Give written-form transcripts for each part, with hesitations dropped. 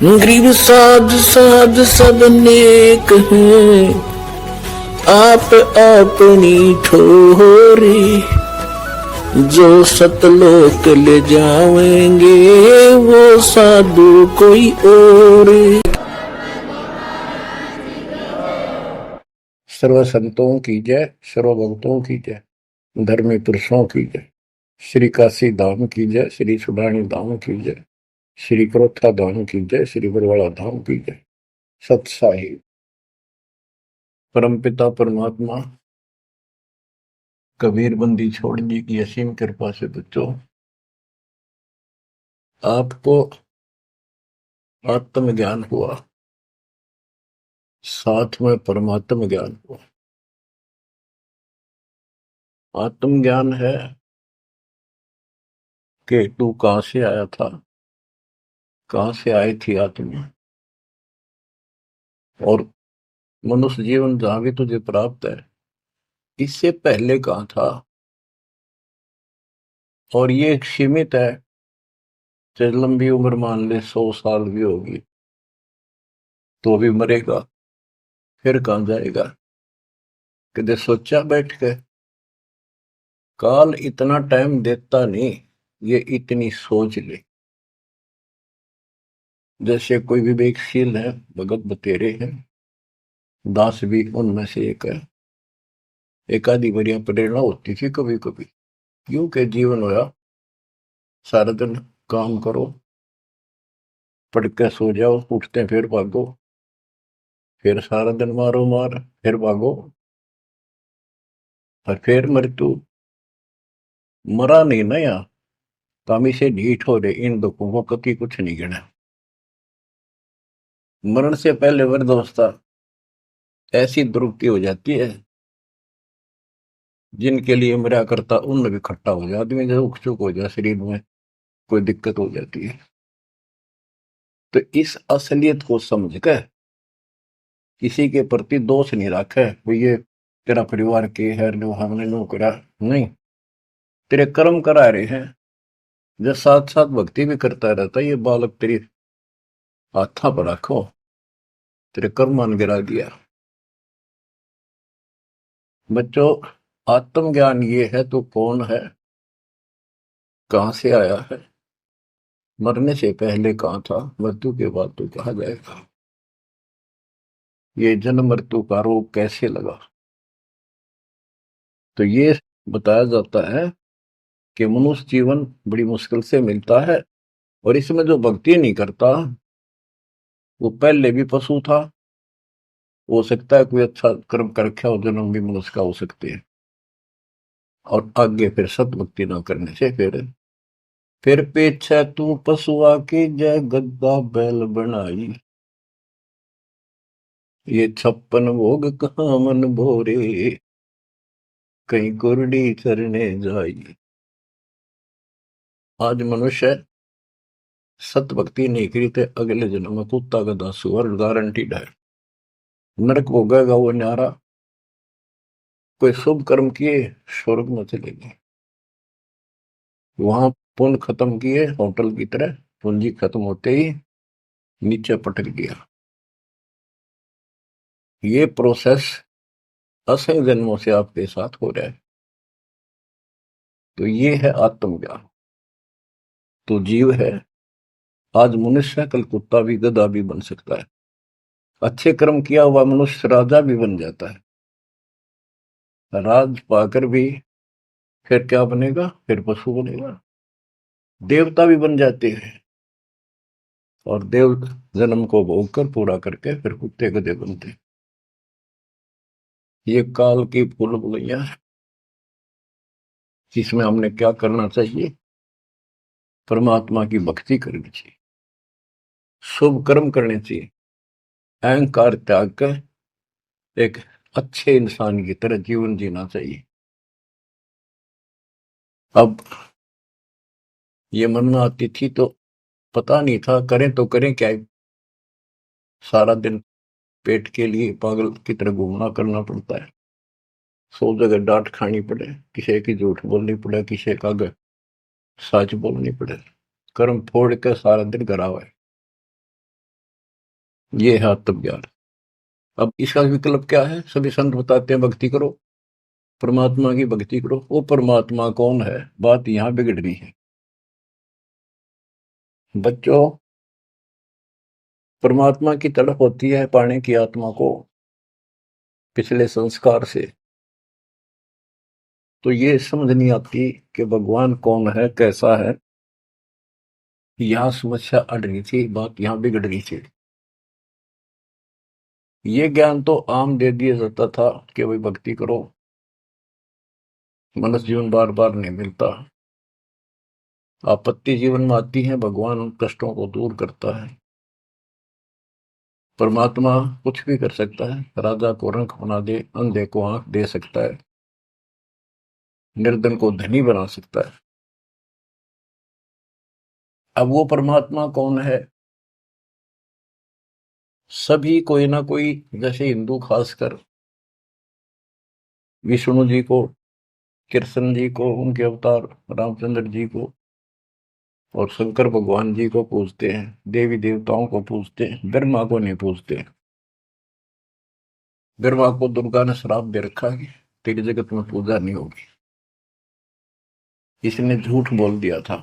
गरीब साध साध सब नेक हैं, आप अपनी ठोरी जो सतलोक ले जाएंगे वो साधु कोई और। सर्व संतों की जय, सर्व भक्तों की जय, धर्मी पुरुषों की जय, श्री काशी धाम की जय, श्री सुडानी धाम की जय, श्री क्रोथा धाम की जय, श्री बरवाड़ा धाम की जय। सत साहिब परमपिता परमात्मा कबीर बंदी छोड़ जी की असीम कृपा से बच्चों आपको आत्म ज्ञान हुआ, साथ में परमात्म ज्ञान हुआ। आत्म ज्ञान है कि तू कहां से आया था, कहां से आई थी आत्मा, और मनुष्य जीवन जहां भी तुझे प्राप्त है इससे पहले कहां था। और ये एक सीमित है, चाहे लंबी उम्र मान ले 100 साल भी होगी तो भी मरेगा, फिर कहां जाएगा। कदे सोचा बैठ के, काल इतना टाइम देता नहीं, ये इतनी सोच ले। जैसे कोई विवेकशील है, भगत बतेरे हैं, दास भी उनमें से एक है। एक आधी बढ़िया प्रेरणा होती थी कभी कभी, क्यों के जीवन होया सारा दिन काम करो, पढ़ के सो जाओ, उठते फिर भागो, फिर सारा दिन मारो मार, फिर भागो, और फिर मृत्यु। मरा नहीं ना यहाँ, कामी से ढीठ हो रहे, इन दुखों को कभी कुछ नहीं गिना। मरण से पहले वृद्धावस्था ऐसी दुर्गति हो जाती है, जिनके लिए मरा करता उन भी इकट्ठा हो जाए, आदमी जैसे उकचुक हो जाए, शरीर में कोई दिक्कत हो जाती है। तो इस असलियत को समझ कर किसी के प्रति दोष नहीं रखे, भाई ये तेरा परिवार के है, नो हमने नो करा, नहीं, तेरे कर्म करा रहे हैं। जब साथ साथ भक्ति भी करता रहता, ये बालक तेरी हाथा पर रखो, तेरे कर्मान गिरा दिया। बच्चों, आत्मज्ञान ये है तो कौन है, कहां से आया है, मरने से पहले कहां था, मृत्यु के बाद तो कहा जाएगा। ये जन्म मृत्यु का रोग कैसे लगा, तो ये बताया जाता है कि मनुष्य जीवन बड़ी मुश्किल से मिलता है, और इसमें जो भक्ति नहीं करता वो पहले भी पशु था, हो सकता है कोई अच्छा कर्म कर रखा हो, जन्म भी मनुष्य का हो सकते हैं, और आगे फिर सत भक्ति न करने से फिर पीछे तू पशुआ की जय गद्दा बैल बनाई, ये 56 भोग कहाँ मन भोरे, कहीं कुरडी चरने जाई। आज मनुष्य सत भक्ति नहीं करी तो अगले जन्म में कुत्ता गधा सुअर गारंटीड है, नरक भोगेगा वो न्यारा। कोई शुभ कर्म किए स्वर्ग में चले गए, वहां पुण्य खत्म किए होटल की तरह, पूंजी खत्म होते ही नीचे पटक दिया। ये प्रोसेस असंख्य जन्मों से आपके साथ हो रहा है। तो ये है आत्मज्ञान। तो जीव है, आज मनुष्य कल कुत्ता भी गधा भी बन सकता है, अच्छे कर्म किया हुआ मनुष्य राजा भी बन जाता है, राज पाकर भी फिर क्या बनेगा, फिर पशु बनेगा, देवता भी बन जाते हैं, और देव जन्म को भोग कर पूरा करके फिर कुत्ते गधे बनते। ये काल की फूल बुलैया है, जिसमें हमने क्या करना चाहिए, परमात्मा की भक्ति करनी चाहिए, शुभ कर्म करने चाहिए, अहंकार त्याग कर एक अच्छे इंसान की तरह जीवन जीना चाहिए। अब ये मन में आती थी तो पता नहीं था करें तो करें क्या, सारा दिन पेट के लिए पागल की तरह घूमना करना पड़ता है, 100 जगह डांट खानी पड़े, किसी की झूठ बोलनी पड़े, किसी का सच बोलनी पड़े, कर्म फोड़ के सारा दिन घर आवे। ये है आत्मज्ञान। अब इसका विकल्प क्या है? सभी संत बताते हैं भक्ति करो, परमात्मा की भक्ति करो। वो परमात्मा कौन है, बात यहां बिगड़ रही है बच्चों। परमात्मा की तड़प होती है पाने की आत्मा को पिछले संस्कार से। तो ये समझ नहीं आती कि भगवान कौन है, कैसा है। यहां समस्या अड़ रही थी, बात यहां बिगड़ रही थी। ये ज्ञान तो आम दे दिया जाता था कि भाई भक्ति करो, मनुष्य जीवन बार बार नहीं मिलता, आपत्ति जीवन में आती है, भगवान उन कष्टों को दूर करता है। परमात्मा कुछ भी कर सकता है, राजा को रंक बना दे, अंधे को आंख दे सकता है, निर्धन को धनी बना सकता है। अब वो परमात्मा कौन है? सभी कोई ना कोई, जैसे हिंदू खासकर विष्णु जी को, कृष्ण जी को, उनके अवतार रामचंद्र जी को और शंकर भगवान जी को पूजते हैं, देवी देवताओं को पूजते हैं, ब्रह्मा को नहीं पूजते। ब्रह्मा को दुर्गा ने श्राप दे रखा है, तेरी जगत में पूजा नहीं होगी, इसने झूठ बोल दिया था।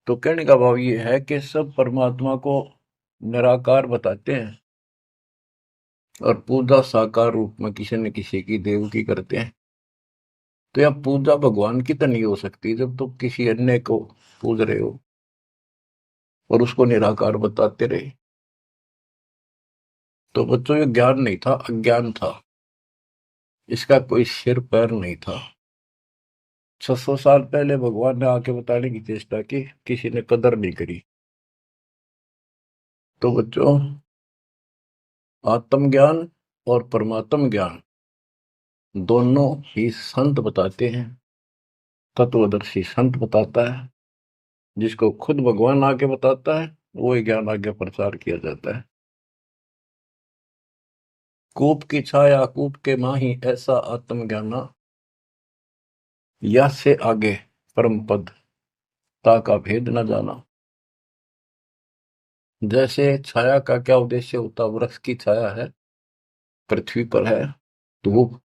तो कहने का भाव ये है कि सब परमात्मा को निराकार बताते हैं और पूजा साकार रूप में किसी न किसी की देव की करते हैं। तो यह पूजा भगवान की तो नहीं हो सकती जब तुम किसी अन्य को पूज रहे हो और उसको निराकार बताते रहे। तो बच्चों ये ज्ञान नहीं था, अज्ञान था। इसका कोई सिर पैर नहीं था। 600 साल पहले भगवान ने आके बताने की चेष्टा की, किसी ने कदर नहीं करी। तो बच्चों, आत्मज्ञान और परमात्म ज्ञान दोनों ही संत बताते हैं, तत्वदर्शी संत बताता है। जिसको खुद भगवान आके बताता है वही ज्ञान आगे प्रचार किया जाता है। कूप की छाया कूप के माही, ऐसा आत्मज्ञाना, या से आगे परम पद ता का भेद न जाना। जैसे छाया का क्या उद्देश्य होता, वृक्ष की छाया है, पृथ्वी पर है, धूप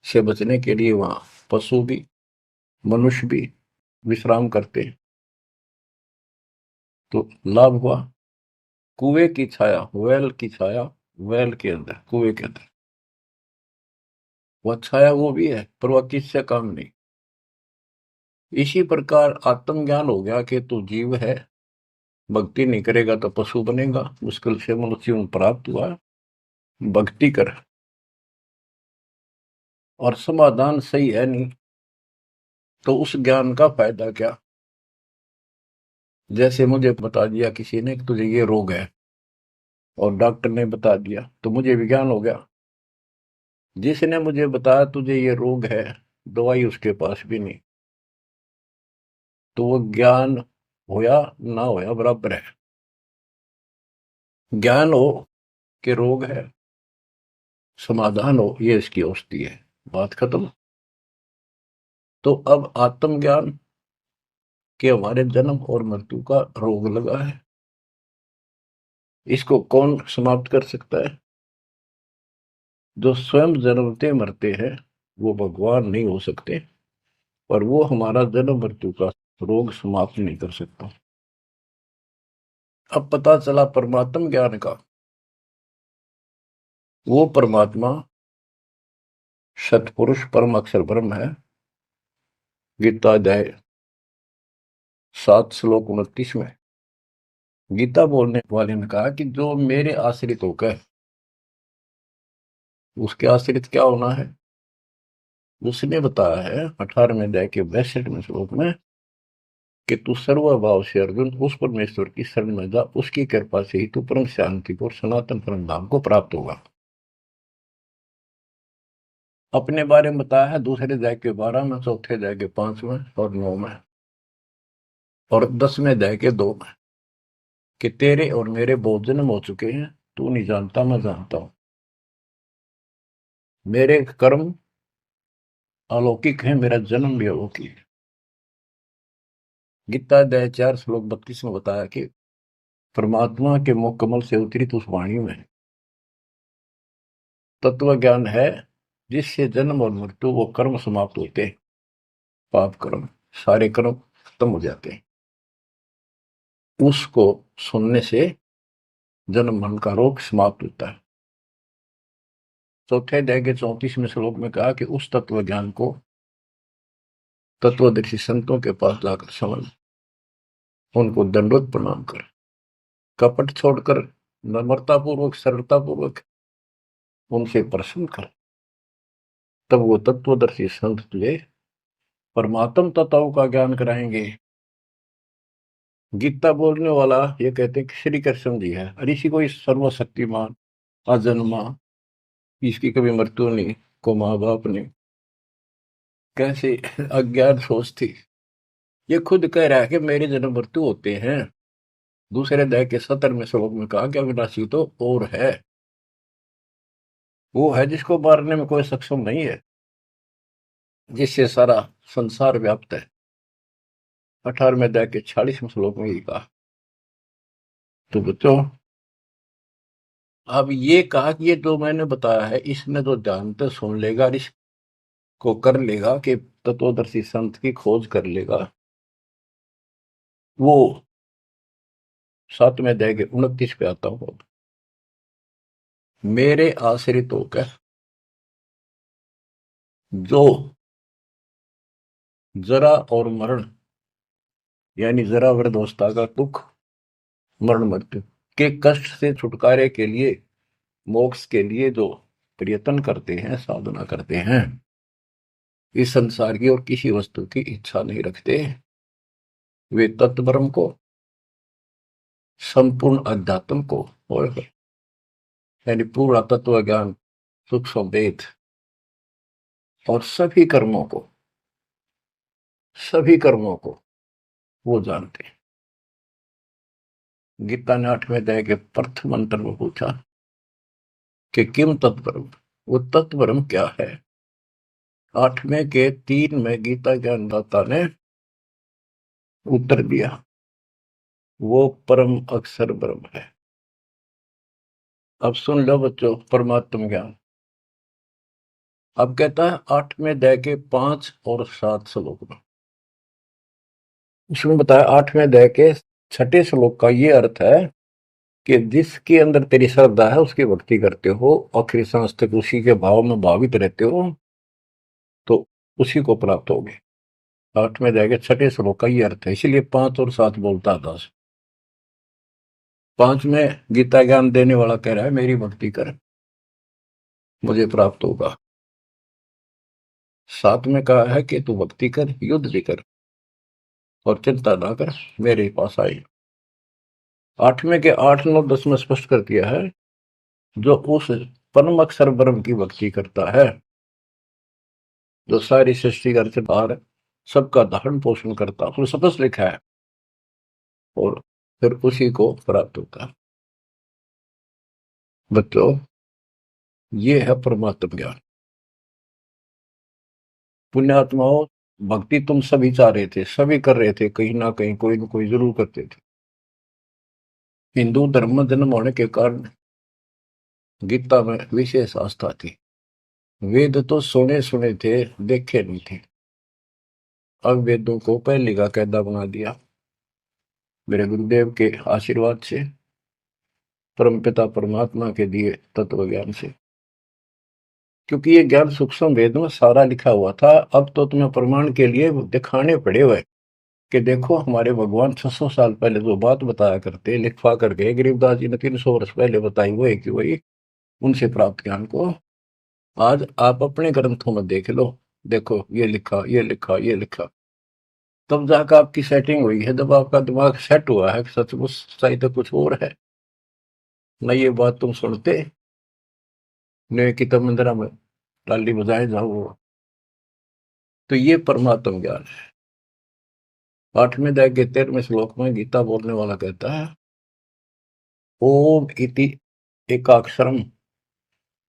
से बचने के लिए वहां पशु भी मनुष्य भी विश्राम करते हैं। तो लाभ हुआ। कुएं की छाया, वेल की छाया, वेल के अंदर, कुएं के अंदर वह छाया वो भी है, पर वह किससे काम नहीं। इसी प्रकार आत्मज्ञान हो गया कि तू जीव है, भक्ति नहीं करेगा तो पशु बनेगा, मुश्किल से मनुष्य में प्राप्त हुआ, भक्ति कर। और समाधान सही है नहीं तो उस ज्ञान का फायदा क्या? जैसे मुझे बता दिया किसी ने कि तुझे ये रोग है और डॉक्टर ने बता दिया, तो मुझे विज्ञान हो गया। जिसने मुझे बताया तुझे ये रोग है, दवाई उसके पास भी नहीं, तो वो ज्ञान होया ना होया बराबर है। ज्ञान हो कि रोग है, समाधान हो ये इसकी औषधि है, बात खत्म। तो अब आत्मज्ञान के हमारे जन्म और मृत्यु का रोग लगा है, इसको कौन समाप्त कर सकता है? जो स्वयं जन्मते मरते हैं वो भगवान नहीं हो सकते, और वो हमारा जन्म मृत्यु का रोग समाप्त नहीं कर सकता। अब पता चला परमात्म ज्ञान का, वो परमात्मा सतपुरुष परम अक्षर ब्रह्म है। गीता अध्याय 7 श्लोक 29 में गीता बोलने वाले ने कहा कि जो मेरे आश्रित होकर, उसके आश्रित क्या होना है? उसने बताया है 18वें अध्याय के 62वें श्लोक में कि तू सर्वभाव से अर्जुन उस परमेश्वर की शरण में जा, उसकी कृपा से ही तू परम शांति को और सनातन परम धाम को प्राप्त होगा। अपने बारे में बताया है 2 अध्याय के 12 में, 4 अध्याय के 5 में और 9 में, और 10वें अध्याय के 2 में कि तेरे और मेरे बहुत जन्म हो चुके हैं, तू नहीं जानता मैं जानता हूं, मेरे कर्म अलौकिक है, मेरा जन्म भी अलौकिक है। गीता अध्याय 4 श्लोक 32 में बताया कि परमात्मा के मुख कमल से उतरी उस वाणी में तत्व ज्ञान है, जिससे जन्म और मृत्यु वो कर्म समाप्त होते हैं। पाप कर्म, सारे कर्म खत्म हो जाते हैं। उसको सुनने से जन्म मरण का रोग समाप्त होता है। चौथे अध्याय के 34वें श्लोक में कहा कि उस तत्व ज्ञान को तत्वदर्शी संतों के पास जाकर समझ, उनको दंडवत प्रणाम कर, कपट छोड़कर नम्रता पूर्वक, सरलता पूर्वक उनसे प्रश्न कर, तब वो तत्वदर्शी संत तुझे परमात्म तत्वों का ज्ञान कराएंगे। गीता बोलने वाला ये कहते हैं कि श्री कृष्ण जी है, ऋषि कोई सर्वशक्तिमान, अजन्मा, इसकी कभी मृत्यु नहीं, को माँ बाप ने कैसे अज्ञान सोच थी। ये खुद कह रहा है कि मेरे जन्म मृत्यु होते हैं। दूसरे अध्याय के 17वें श्लोक में कहा कि अविनाशी तो और है, वो है जिसको मारने में कोई सक्षम नहीं है, जिससे सारा संसार व्याप्त है। 18वें अध्याय के 46वें श्लोक में ये कहा। तो बच्चों, अब ये कहा कि ये जो मैंने बताया है, इसने जो ध्यान से सुन लेगा, इसको कर लेगा कि तत्वदर्शी संत की खोज कर लेगा, वो 7वें अध्याय के 29 पे आता हूं। मेरे आश्रित होकर जो जरा और मरण, यानी जरा वृद्धावस्था का दुख, मरण मृत्यु के कष्ट से छुटकारे के लिए, मोक्ष के लिए जो प्रयत्न करते हैं, साधना करते हैं, इस संसार की और किसी वस्तु की इच्छा नहीं रखते, वे तत्ब्रह्म को, संपूर्ण अध्यात्म को, और यानी पूरा तत्व ज्ञान, सूक्ष्म वेद और सभी कर्मों को वो जानते हैं। गीता ने 8वें अध्याय के प्रथम मंत्र में पूछा कि किम तत्परम, वो तत्परम क्या है। 8वें के 3 में गीता ज्ञानदाता ने उत्तर दिया, वो परम अक्षर ब्रह्म है। अब सुन लो बच्चों, परमात्म ज्ञान अब कहता है 8वें अध्याय के 5 और 7 श्लोक में। उसमें बताया 8वें अध्याय के 6ठे श्लोक का ये अर्थ है कि जिसके अंदर तेरी श्रद्धा है, उसकी भक्ति करते हो, आखिरी सांस तक उसी के भाव में भावित रहते हो, तो उसी को प्राप्त होगे। 8वें अध्याय के 6ठे श्लोक का ये अर्थ है, इसलिए 5 और 7 बोलता था। 5 में गीता ज्ञान देने वाला कह रहा है मेरी भक्ति कर, मुझे प्राप्त होगा। 7 में कहा है कि तू भक्ति कर, युद्ध भी कर और चिंता ना कर, मेरे पास आई। 8वें के 8, 9, 10 में स्पष्ट कर दिया है, जो उस परम अक्षर ब्रह्म की भक्ति करता है, जो सारी सृष्टि का रचनहार, सबका धारण पोषण करता, उसमें स्पष्ट लिखा है, और फिर उसी को प्राप्त होता है। बच्चों, ये है परमात्म ज्ञान। पुण्यात्माओं, भक्ति तुम सभी चाह रहे थे, सभी कर रहे थे, कहीं ना कहीं कोई ना कोई जरूर करते थे। हिंदू धर्म में जन्म होने के कारण गीता में विशेष आस्था थी। वेद तो सुने सुने थे, देखे नहीं थे। अब वेदों को पहले का कायदा बना दिया मेरे गुरुदेव के आशीर्वाद से, परमपिता परमात्मा के दिए तत्व ज्ञान से। क्योंकि ये ज्ञान सूक्ष्म वेद में सारा लिखा हुआ था। अब तो तुम्हें प्रमाण के लिए दिखाने पड़े हुए कि देखो हमारे भगवान 600 साल पहले जो बात बताया करते, लिखवा कर गए, गरीबदास जी ने 300 वर्ष पहले बताई, वो है कि वही उनसे प्राप्त ज्ञान को आज आप अपने ग्रंथों में देख लो। देखो ये लिखा, ये लिखा, ये लिखा। तब जाकर आपकी सेटिंग हुई है, जब आपका दिमाग सेट हुआ है, सचमुच सही तो कुछ और है न। ये बात तुम सुनते ने कि तब मंदिरा में टाली बजाए जाओ। तो ये परमात्म ज्ञान है। 8वें अध्याय के 13वें श्लोक में गीता बोलने वाला कहता है, ओम इति एकाक्षरम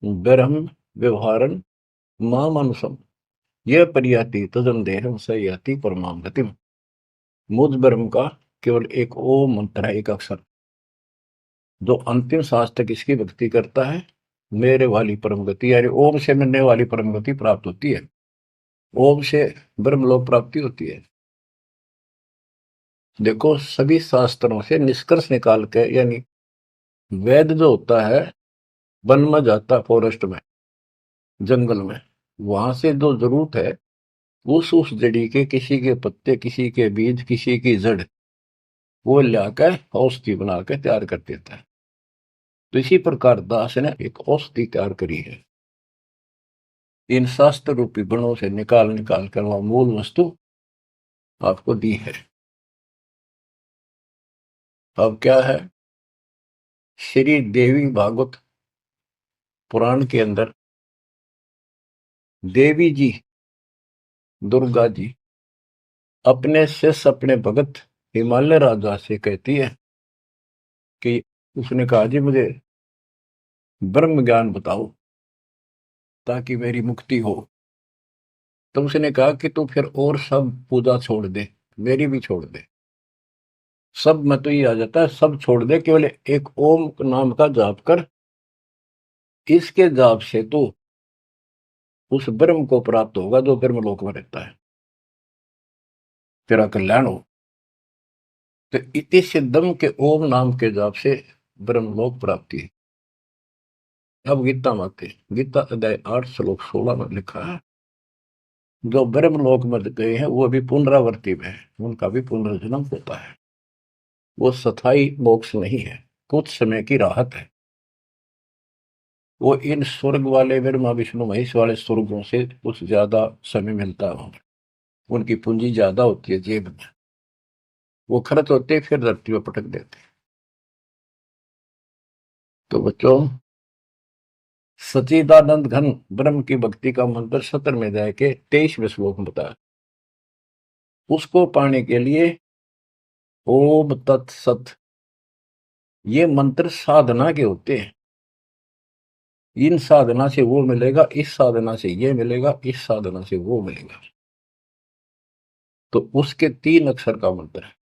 ब्रह्म व्यवहारन मामनुषम यह परियाति तजन देहम स याति परमाम गतिम। मुझ ब्रह्म का केवल एक ओम मंत्र है, एक अक्षर, जो अंतिम सांस तक इसकी भक्ति करता है, मेरे वाली परम गति, यानी ओम से मिलने वाली परम गति प्राप्त होती है, ओम से ब्रह्मलोक प्राप्ति होती है। देखो, सभी शास्त्रों से निष्कर्ष निकाल के, यानी वेद जो होता है, वन में जाता, फॉरेस्ट में, जंगल में, वहां से जो जरूरत है उस जड़ी के, किसी के पत्ते, किसी के बीज, किसी की जड़, वो लाकर औषधि बना के तैयार कर देता है। तो इसी प्रकार दास ने एक औषधि तैयार करी है, इन शास्त्र रूपी गुणों से निकाल निकाल कर वह मूल वस्तु आपको दी है। अब क्या है, श्री देवी भागवत पुराण के अंदर देवी जी, दुर्गा जी, अपने शिष्य, अपने भगत हिमालय राजा से कहती है कि, उसने कहा जी मुझे ब्रह्म ज्ञान बताओ ताकि मेरी मुक्ति हो। तो उसने कहा कि तू फिर और सब पूजा छोड़ दे, मेरी भी छोड़ दे, सब में तो ये आ जाता है, सब छोड़ दे, केवल एक ओम नाम का जाप कर, इसके जाप से तो उस ब्रह्म को प्राप्त होगा जो ब्रह्म लोक में रहता है, तेरा कल्याण हो। तो इति सिद्धम के ओम नाम के जाप से ब्रह्मलोक प्राप्ति है। अब गीता माते, गीता अध्याय 8 श्लोक 16 में लिखा है, जो ब्रह्मलोक में गए हैं वो भी पुनरावर्ती में है, उनका भी पुनर्जन्म होता है, वो स्थायी मोक्ष नहीं है, कुछ समय की राहत है। वो इन स्वर्ग वाले, ब्रह्मा विष्णु महेश वाले स्वर्गों से कुछ ज्यादा समय मिलता है, उनकी पूंजी ज्यादा होती है जेब में, वो खर्च होते फिर धरती में पटक देते। तो बच्चों, सच्चिदानंद घन ब्रह्म की भक्ति का मंत्र 17वें अध्याय के 23वें श्लोक में बताया। उसको पाने के लिए ओम तत्सत, ये मंत्र साधना के होते हैं। इन साधना से वो मिलेगा, इस साधना से ये मिलेगा, इस साधना से वो मिलेगा। तो उसके 3 अक्षर का मंत्र है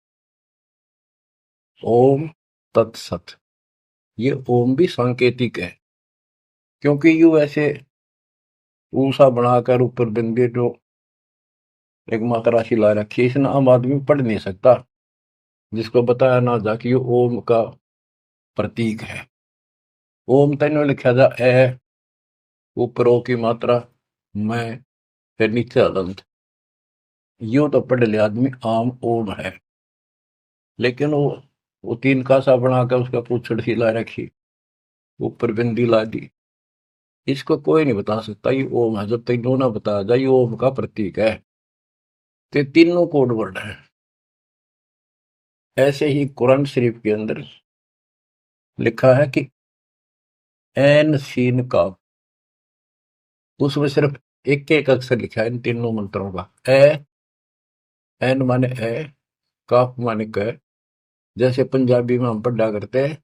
ओम तत्सत। ये ओम भी सांकेतिक है, क्योंकि यू ऐसे ऊषा बनाकर ऊपर बिंदी जो एक मात्रा राशि ला रखी है, इसने आम आदमी पढ़ नहीं सकता, जिसको बताया ना जा कि ये ओम का प्रतीक है। ओम तेनो लिखा जा ए, ऊपर ओ की मात्रा, मैं, फिर नीचे अदंत, यूं तो पढ़ लिया आदमी आम ओम है, लेकिन वो 3 कासा बनाकर उसका पूछड़ सी ला रखी, ऊपर बिंदी ला दी, इसको कोई नहीं बता सकता ये ओम है जब तक नो ना बताया जाए ये ओम का प्रतीक है। तो तीनों कोड वर्ड है। ऐसे ही कुरान शरीफ के अंदर लिखा है कि एन सीन का, उसमें सिर्फ एक एक अक्षर लिखा है इन तीनों मंत्रों का। ए, एन माने ए, काफ माने क, जैसे पंजाबी में हम पढ़ा करते हैं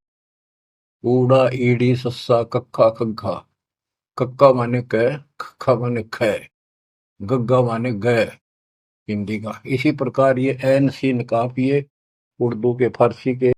ऊड़ा ईड़ी सस्सा कक्का खग्गा, कक्का माने क, खक्का माने ख, गग्गा माने ग, हिंदी का। इसी प्रकार ये एन सीन काफ, ये उर्दू के, फारसी के